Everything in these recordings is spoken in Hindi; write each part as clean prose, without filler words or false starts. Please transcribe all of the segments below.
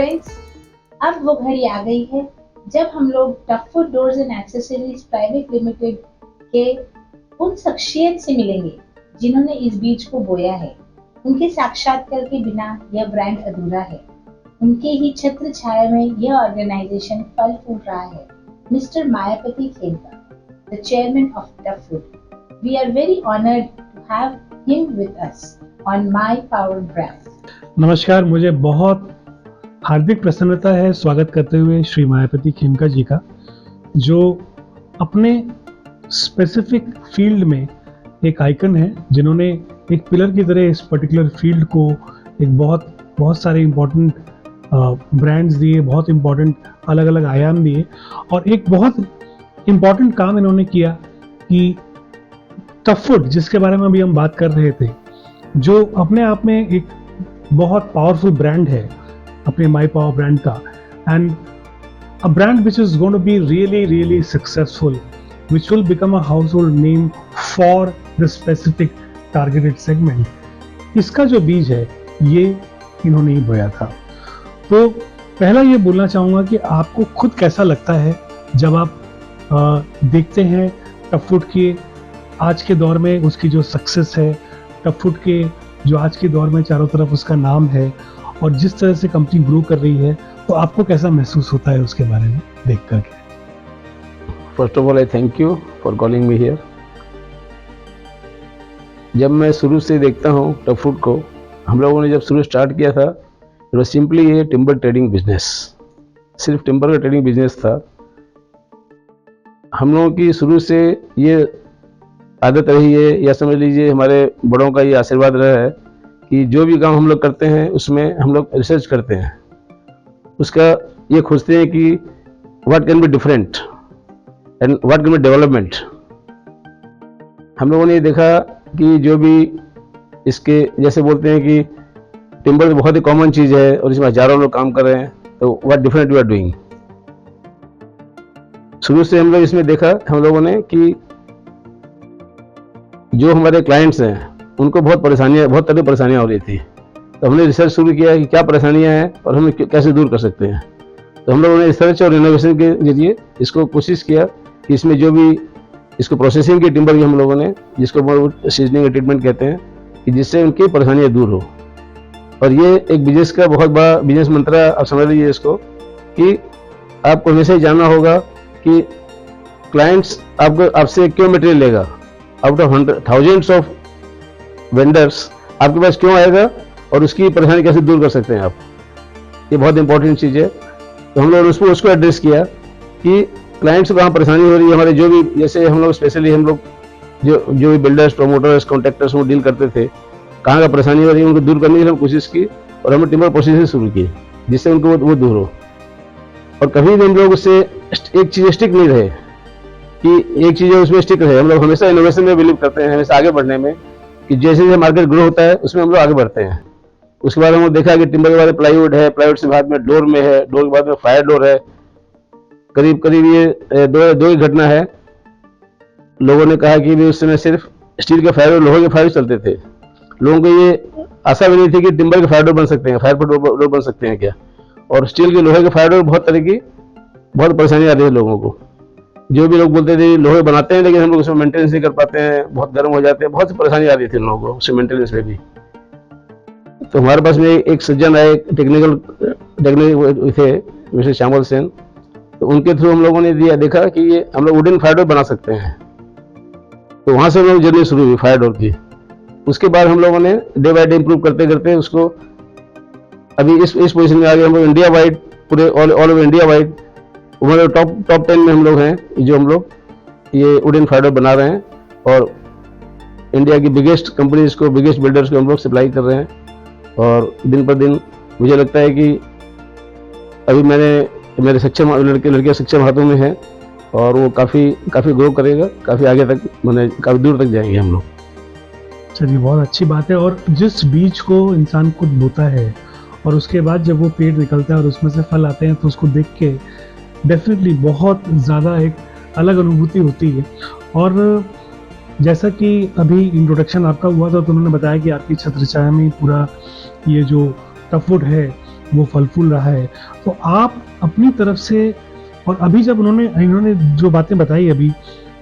फ्रेंड्स, अब वो घड़ी आ गई है जब हम लोग टफवुड doors and accessories private limited के उन शख्सियत से मिलेंगे जिन्होंने इस बीज को बोया है। उनके साक्षात्कार के बिना यह ब्रांड अधूरा है। उनके ही छत्र छाया में यह ऑर्गेनाइजेशन फल फूल रहा है। Mister Mayapati Khemka, the chairman of टफवुड। We are very honoured to have him with us on my power brand. नमस्कार, मुझे बहुत हार्दिक प्रसन्नता है स्वागत करते हुए श्री मायापति खेमका जी का, जो अपने स्पेसिफिक फील्ड में एक आइकन है, जिन्होंने एक पिलर की तरह इस पर्टिकुलर फील्ड को एक बहुत सारे इम्पोर्टेंट ब्रांड्स दिए, बहुत इम्पोर्टेंट अलग अलग आयाम दिए, और एक बहुत इम्पोर्टेंट काम इन्होंने किया कि टफवुड, जिसके बारे में अभी हम बात कर रहे थे, जो अपने आप में एक बहुत पावरफुल ब्रांड है अपने माई पावर ब्रांड का, and a brand which is going to be really successful, which will become a household name for the specific targeted segment. इसका जो बीज है ये इन्होंने ही बोया था। तो पहला ये बोलना चाहूँगा कि आपको खुद कैसा लगता है जब आप देखते हैं टफवुड के आज के दौर में उसकी जो सक्सेस है, टफवुड के जो आज के दौर में चारों तरफ उसका नाम है और जिस तरह से कंपनी ग्रो कर रही है, तो आपको कैसा महसूस होता है उसके बारे में देख करके? First of all I thank you for calling me here. जब मैं शुरू से देखता हूँ टफवुड को, हम लोगों ने जब शुरू स्टार्ट किया था, इट वाज सिंपली ये टिम्बर ट्रेडिंग बिजनेस, सिर्फ टिम्बर का ट्रेडिंग बिजनेस था। हम लोगों की शुरू से ये आदत रही है, या समझ लीजिए हमारे बड़ों का ये आशीर्वाद रहा है कि जो भी काम हम लोग करते हैं उसमें हम लोग रिसर्च करते हैं, उसका ये खोजते हैं कि what can be different and what can be development. हम लोगों ने देखा कि जो भी इसके जैसे बोलते हैं कि टिम्बर बहुत ही कॉमन चीज़ है और इसमें हजारों लोग काम कर रहे हैं, तो what different we are doing. शुरू से हम लोग इसमें देखा हम लोगों ने कि जो हमारे क्लाइंट्स हैं उनको बहुत तरह परेशानियाँ हो रही थी, तो हमने रिसर्च शुरू किया कि क्या परेशानियाँ हैं और हम कैसे दूर कर सकते हैं। तो हम लोगों ने रिसर्च और इनोवेशन के जरिए इसको कोशिश किया कि इसमें जो भी इसको प्रोसेसिंग की टिम्बर की हम लोगों ने, जिसको सीजनिंग ट्रीटमेंट कहते हैं, कि जिससे उनकी परेशानियाँ दूर हो। और ये एक बिजनेस का बहुत बड़ा बिजनेस मंत्र आप समझ लीजिए इसको, कि आपको हमेशा ही जानना होगा कि क्लाइंट्स आपसे क्यों मटेरियल लेगा। Out of thousands of vendors आपके पास क्यों आएगा और उसकी परेशानी कैसे दूर कर सकते हैं आप। ये बहुत इंपॉर्टेंट चीज़ है। तो हम लोग उसको एड्रेस किया कि क्लाइंट्स को कहाँ परेशानी हो रही है। हमारे जो भी, जैसे हम लोग स्पेशली हम लोग जो भी बिल्डर्स, प्रमोटर्स, कॉन्ट्रैक्टर्स वो डील करते थे, कहाँ का परेशानी हो रही है उनको दूर करने की हम कोशिश की, और हमने टिम्बर प्रोसेसिंग शुरू की जिससे उनको वो दूर हो। और कभी भी हम लोग उससे एक चीज़ स्टिक नहीं रहे कि एक चीज़ उसमें स्टिक रहे। हम लोग हमेशा इनोवेशन में बिलीव करते हैं, हमेशा आगे बढ़ने में, कि जैसे जैसे मार्केट ग्रो होता है उसमें हम लोग आगे बढ़ते हैं। उसके बाद हमने देखा कि टिम्बर के बाद प्लाईवुड है, प्लाईवुड से बाद में डोर में है, डोर के बाद में फायर डोर है। करीब ये दो ही घटना है। लोगों ने कहा कि भी उस समय सिर्फ स्टील के फायर और लोहे के फायर चलते थे। लोगों को ये आशा भी नहीं थी कि टिम्बर के फायर डोर बन सकते हैं, फायर डोर बन सकते हैं क्या। और स्टील के लोहे के फायर डोर बहुत तरह की बहुत परेशानी आ रही है लोगों को। जो भी लोग बोलते थे लोहे बनाते हैं लेकिन हम लोग उसमें मेंटेनेंस नहीं कर पाते हैं, बहुत गर्म हो जाते हैं, बहुत सी परेशानी आ रही थी लोगों को उसमें मेंटेनेंस में भी। तो हमारे पास में एक सज्जन आए, टेक्निकल थे मिस्टर श्यामल सेन, तो उनके थ्रू हम लोगों ने देखा कि ये हम लोग वुडन फायर डोर बना सकते हैं। तो वहाँ से हम लोग जर्नी शुरू हुई फायर डोर की। उसके बाद हम लोगों ने डे बाय डे इम्प्रूव करते करते उसको अभी इस पोजीशन में आ गए। हम लोग इंडिया वाइड, पूरे ऑल ओवर इंडिया वाइड हमारे टॉप 10 में हम लोग हैं, जो हम लोग ये वुडन फायर डोर बना रहे हैं, और इंडिया की बिगेस्ट कंपनीज को, बिगेस्ट बिल्डर्स को हम लोग सप्लाई कर रहे हैं। और दिन पर दिन मुझे लगता है कि अभी मेरे सक्षम लड़कियां सक्षम हाथों में हैं और वो काफ़ी ग्रो करेगा, काफ़ी आगे तक, मैंने काफ़ी दूर तक जाएंगे हम लोग। चलिए, बहुत अच्छी बात है। और जिस बीज को इंसान खुद बोता है और उसके बाद जब वो पेड़ निकलता है और उसमें से फल आते हैं, तो उसको देख के डेफिनेटली बहुत ज़्यादा एक अलग अनुभूति होती है। और जैसा कि अभी इंट्रोडक्शन आपका हुआ था, तो उन्होंने बताया कि आपकी छत्रछाया में पूरा ये जो टफवुड है वो फल फूल रहा है। तो आप अपनी तरफ से, और अभी जब इन्होंने जो बातें बताई अभी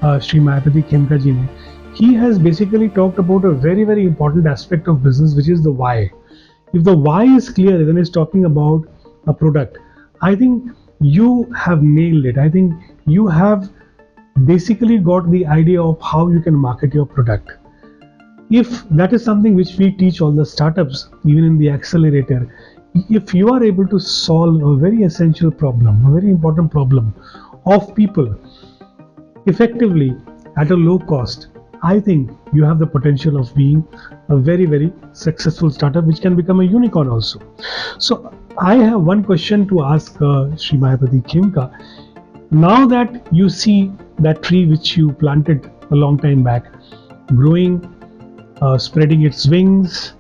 श्री मायापति खेमका जी ने, he has basically talked about a very very important aspect of business, which is the why. If the why is clear when he's talking about a product, I think you have nailed it. I think you have basically got the idea of how you can market your product. If that is something which we teach all the startups, even in the accelerator, if you are able to solve a very essential problem, a very important problem of people effectively at a low cost, I think you have the potential of being a very very successful startup which can become a unicorn also. So I have one question to ask Shri Mayapati Khemka. Now that you see that tree which you planted a long time back growing, spreading its wings,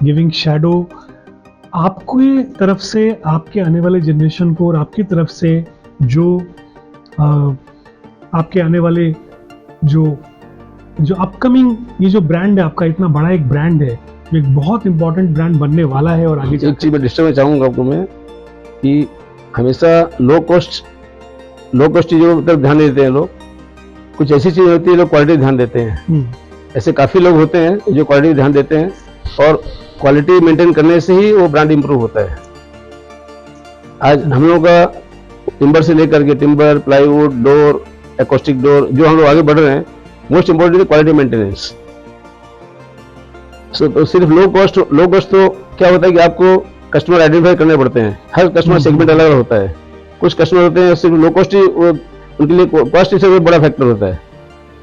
giving shadow, आपके तरफ से, आपके आने वाले जनरेशन को, और आपकी तरफ से जो आपके आने वाले जो अपकमिंग ये जो ब्रांड है आपका, इतना बड़ा एक ब्रांड है, एक बहुत इंपॉर्टेंट ब्रांड बनने वाला है। और आगे एक चीज मैं डिस्टर्ब में चाहूंगा आपको मैं, कि हमेशा लो कॉस्ट चीजों पर ध्यान देते हैं लोग। कुछ ऐसी चीज होती है लोग क्वालिटी ध्यान देते हैं। ऐसे काफी लोग होते हैं जो क्वालिटी ध्यान देते हैं, और क्वालिटी मेंटेन करने से ही वो ब्रांड इंप्रूव होता है। आज हम लोगों का टिम्बर से लेकर के timber, plywood, door, acoustic door, जो हम लोग आगे बढ़ रहे हैं, मोस्ट इंपोर्टेंट है क्वालिटी मेंटेनेंस। तो सिर्फ लो कॉस्ट तो क्या होता है कि आपको कस्टमर आइडेंटिफाई करने पड़ते हैं। हर कस्टमर सेगमेंट अलग अलग होता है। कुछ कस्टमर होते हैं सिर्फ लो कॉस्ट ही, उनके लिए कॉस्ट से बड़ा फैक्टर होता है,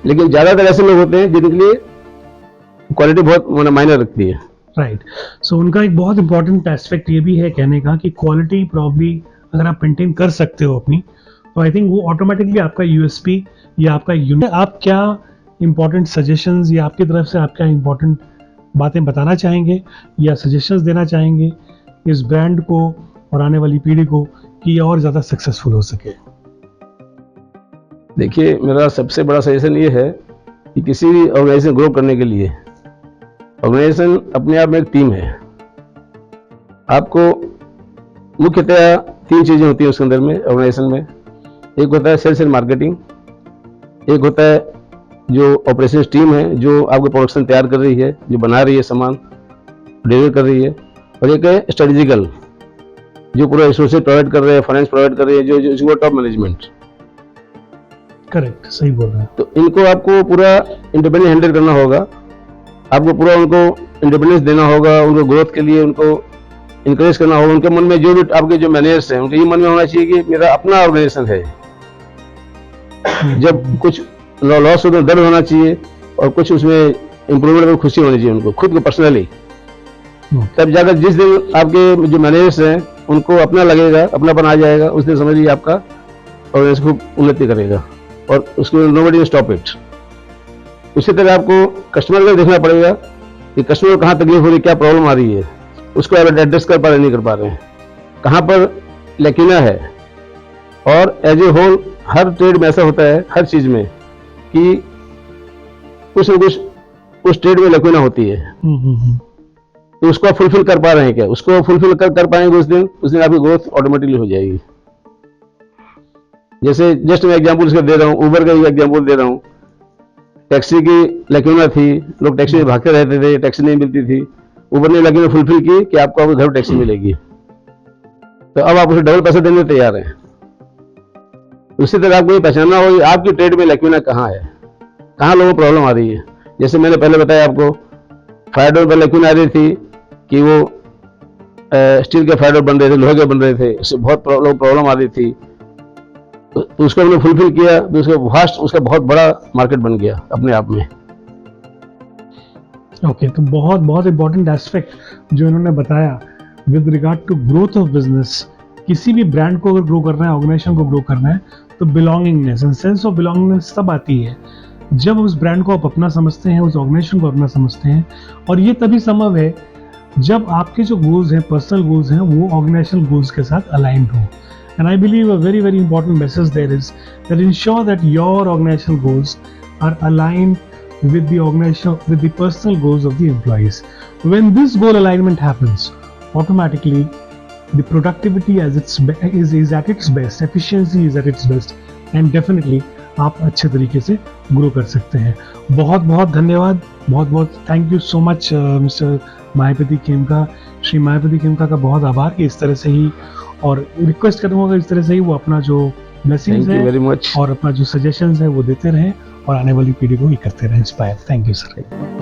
लेकिन ज्यादातर ऐसे लोग होते हैं जिनके लिए क्वालिटी बहुत मायने रखती है। राइट। सो उनका एक बहुत इंपॉर्टेंट एस्पेक्ट ये भी है कहने का कि क्वालिटी प्रॉब्ली अगर आप मेंटेन कर सकते हो अपनी, तो आई थिंक वो ऑटोमेटिकली आपका यूएसपी या आपका यूनिक। आप क्या इंपॉर्टेंट सजेशंस या आपकी तरफ से आप क्या इंपॉर्टेंट बातें बताना चाहेंगे या सजेशंस देना चाहेंगे इस ब्रांड को और आने वाली पीढ़ी को कि ये और ज़्यादा सक्सेसफुल हो सके? देखिए, मेरा सबसे बड़ा सजेशन ये है कि किसी भी ऑर्गेनाइजेशन ग्रो करने के लिए, ऑर्गेनाइजेशन अपने आप में एक टीम है। आपको मुख्यतः 3 चीज़ें होती हैं उसके अंदर में, ऑर्गेनाइजेशन में। एक होता है सेल्स एंड मार्केटिंग, एक होता है जो ऑपरेशन टीम है जो आपको प्रोडक्शन तैयार कर रही है, जो बना रही है सामान, डिलीवर कर रही है, और एक है स्ट्रेटेजिकल जो पूरा रिसोर्सेज प्रोवाइड कर रहे हैं, फाइनेंस प्रोवाइड कर रही है, जो टॉप मैनेजमेंट। करेक्ट, सही बोल रहे हैं। तो इनको आपको पूरा इंडिपेंडेंट हैंडल करना होगा। आपको पूरा उनको इंडिपेंडेंस देना होगा, उनको ग्रोथ के लिए उनको इंकरेज करना होगा। उनके मन में जो भी आपके जो मैनेजर्स हैं, उनके ये मन में होना चाहिए कि मेरा अपना ऑर्गेनाइजेशन है। जब कुछ लॉस हो तो दर्द होना चाहिए, और कुछ उसमें इंप्रूवमेंट में खुशी होनी चाहिए उनको खुद को पर्सनली। तब जाकर जिस दिन आपके जो मैनेजर्स हैं उनको अपना लगेगा, अपनापन आ जाएगा, उस दिन समझिए आपका ऑर्गेनाइजेशन खूब उन्नति करेगा, और उसको नोबडी विल स्टॉप इट। उसी तरह आपको कस्टमर को देखना पड़ेगा कि कस्टमर को कहाँ तकलीफ हो रही है, क्या प्रॉब्लम आ रही है, उसको आप एड्रेस कर पा रहे नहीं कर पा रहे हैं, कहाँ पर लैक्यूना है। और एज ए होल हर ट्रेड में ऐसा होता है, हर चीज में, कि कुछ न कुछ उस ट्रेड में लैक्यूना होती है। तो उसको आप फुलफिल कर पा रहे हैं क्या? उसको फुलफिल कर पाएंगे उस दिन आपकी ग्रोथ ऑटोमेटिकली हो जाएगी। जैसे जस्ट मैं एग्जांपल इसका दे रहा हूँ, उबर का एग्जांपल दे रहा हूँ। टैक्सी की लैक्यूना थी, लोग टैक्सी में भागते रहते थे, टैक्सी नहीं मिलती थी। उबर ने लैक्यूना फुलफिल की कि आपको आपके घर टैक्सी मिलेगी, तो अब आप उसे डबल पैसे देने तैयार हैं। उसी तरह आपको ये पहचानना होगा आपकी ट्रेड में लैक्यूना कहाँ है, कहाँ लोगों को प्रॉब्लम आ रही है। जैसे मैंने पहले बताया आपको, फायर डोर पर लैक्यूना आ रही थी कि वो स्टील के फायर डोर बन रहे थे, लोहे के बन रहे थे, उससे बहुत प्रॉब्लम आ रही थी। तो उसको हमने फुलफिल किया, तो उसका बहुत बड़ा मार्केट बन गया अपने आप में। ओके, तो बहुत बहुत इंपॉर्टेंट एस्पेक्ट जो इन्होंने बताया with regard to growth of business. किसी भी ब्रांड को अगर ग्रो करना है, ऑर्गेनाइजेशन को ग्रो करना है, तो belongingness and sense of belongingness तब आती है जब उस ब्रांड को आप अपना समझते हैं, उस ऑर्गेनाइजेशन को अपना समझते हैं। और ये तभी संभव है जब आपके जो गोल्स हैं, पर्सनल गोल्स हैं, वो ऑर्गेनाइजेशनल गोल्स के साथ अलाइंड हो। And I believe a very very important message there is that ensure that your organizational goals are aligned with the organization, with the personal goals of the employees. When this goal alignment happens, automatically the productivity is at its best, efficiency is at its best, and definitely आप अच्छे तरीके से ग्रो कर सकते हैं। बहुत बहुत धन्यवाद, बहुत बहुत thank you so much mister Mayapati Khemka. Shri Mayapati Khemka का बहुत आभार कि इस तरह से ही, और रिक्वेस्ट करूँगा इस तरह से ही वो अपना जो ब्लेसिंग्स थैंक यू वेरी है मच और अपना जो सजेशंस है वो देते रहें और आने वाली पीढ़ी को भी करते रहें इंस्पायर। Thank you sir.